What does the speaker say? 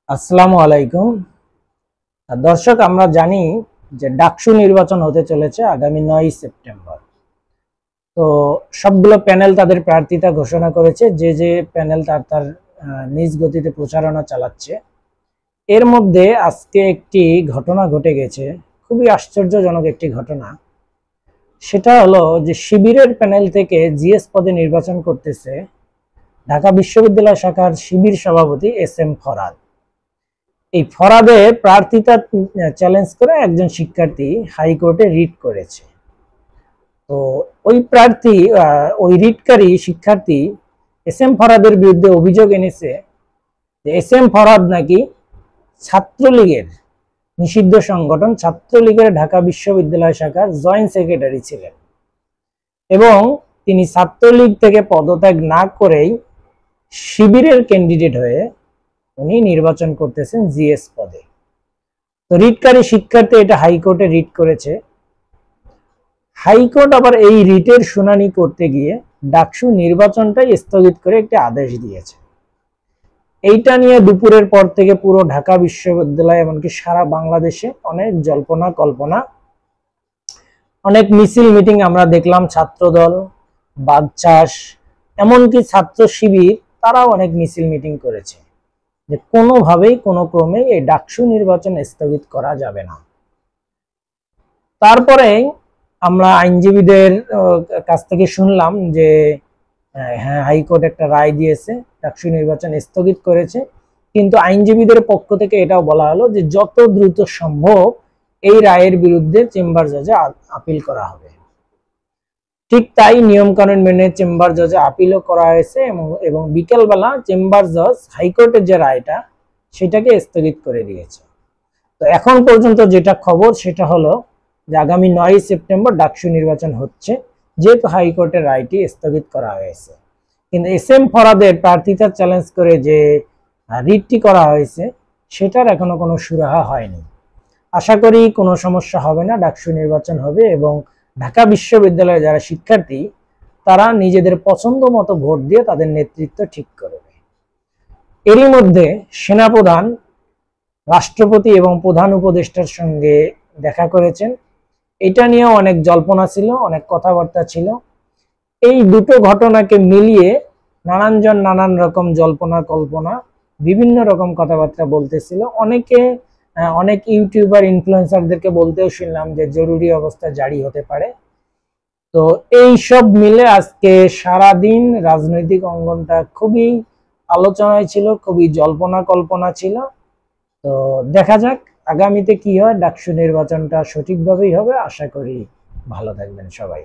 আসসালামু আলাইকুম দর্শক, আমরা জানি যে ডাকসু নির্বাচন হতে চলেছে আগামী 9 সেপ্টেম্বর। তো সবগুলো প্যানেল তাদের প্রার্থিতা ঘোষণা করেছে, যে যে প্যানেল তার তার নিজ গতিতে প্রচারণা চালাচ্ছে। এর মধ্যে আজকে একটি ঘটনা ঘটে গেছে, খুবই আশ্চর্যজনক একটি ঘটনা। সেটা হলো যে শিবিরের প্যানেল থেকে জিএস পদে নির্বাচন করতেছে ঢাকা বিশ্ববিদ্যালয় শাখার শিবির সভাপতি এস.এম. ফরহাদ। এই ফরহাদে প্রার্থিতা চ্যালেঞ্জ করে একজন শিক্ষার্থী হাইকোর্টে রিট করেছে। তো ওই প্রার্থী ওই রিটকারী শিক্ষার্থী এস.এম. ফরহাদের বিরুদ্ধে অভিযোগ এনেছে যে এস.এম. ফরহাদ নাকি ছাত্রলীগের নিষিদ্ধ সংগঠন ছাত্রলীগের ঢাকা বিশ্ববিদ্যালয় শাখার জয়েন্ট সেক্রেটারি ছিলেন এবং তিনি ছাত্রলীগ থেকে পদত্যাগ না করেই শিবিরের ক্যান্ডিডেট হয়ে উনি নির্বাচন করতেছেন জিএস পদে। তো রিটকারী শিক্ষার্থী এটা হাইকোর্টে রিট করেছে। হাইকোর্ট আবার এই রিটের শুনানি করতে গিয়ে ডাকসু নির্বাচনটাই স্থগিত করে একটি আদেশ দিয়েছে। এইটা নিয়ে দুপুরের পর থেকে পুরো ঢাকা বিশ্ববিদ্যালয় এমনকি সারা বাংলাদেশে অনেক জল্পনা কল্পনা, অনেক মিছিল মিটিং আমরা দেখলাম। ছাত্রদল, বাগচাষ, এমনকি ছাত্র শিবির তারাও অনেক মিছিল মিটিং করেছে যে কোনোভাবেই কোনো ক্রমে এই ডাকসু নির্বাচন স্থগিত করা যাবে না। তারপরে আমরা আইনজীবীদের কাছ থেকে শুনলাম যে হ্যাঁ, হাইকোর্ট একটা রায় দিয়েছে, ডাকসু নির্বাচন স্থগিত করেছে, কিন্তু আইনজীবীদের পক্ষ থেকে এটাও বলা হলো যে যত দ্রুত সম্ভব এই রায়ের বিরুদ্ধে চেম্বার জজে আপিল করা হবে। ঠিক তাই নিয়মকানুন মেনে চেম্বার জজে আপিলও করা হয়েছে এবং বিকেলবেলা চেম্বার জজ হাইকোর্টের যে রায়টা সেটাকে স্থগিত করে দিয়েছে। তো এখন পর্যন্ত যেটা খবর সেটা হলো যে আগামী 9 সেপ্টেম্বর ডাকসু নির্বাচন হচ্ছে, যেহেতু হাইকোর্টের রায়টি স্থগিত করা হয়েছে। কিন্তু এস.এম. ফরহাদের প্রার্থিতা চ্যালেঞ্জ করে যে রিটটি করা হয়েছে সেটার এখনো কোনো সুরাহা হয়নি। আশা করি কোনো সমস্যা হবে না, ডাকসু নির্বাচন হবে এবং ঢাকা বিশ্ববিদ্যালয়ের যারা শিক্ষার্থী তারা নিজেদের পছন্দ মতো ভোট দিয়ে তাদের নেতৃত্ব ঠিক করবে। এরই মধ্যে সেনাপ্রধান, রাষ্ট্রপতি এবং প্রধান উপদেষ্টার সঙ্গে দেখা করেছেন। এটা নিয়েও অনেক জল্পনা ছিল, অনেক কথাবার্তা ছিল। এই দুটো ঘটনাকে মিলিয়ে নানানজন নানান রকম জল্পনা কল্পনা, বিভিন্ন রকম কথাবার্তা বলতেছিল। অনেক ইউটিউবার, ইনফ্লুয়েন্সারদেরকে বলতেও শুনলাম যে জরুরি অবস্থা জারি হতে পারে। তো এই সব মিলে আজকে সারাদিন রাজনৈতিক অঙ্গনটা খুবই আলোচনায় ছিল, খুবই জল্পনা কল্পনা ছিল। তো দেখা যাক আগামীতে কি হয়, ডাকসু নির্বাচনটা সঠিকভাবেই হবে। আশা করি ভালো থাকবেন সবাই।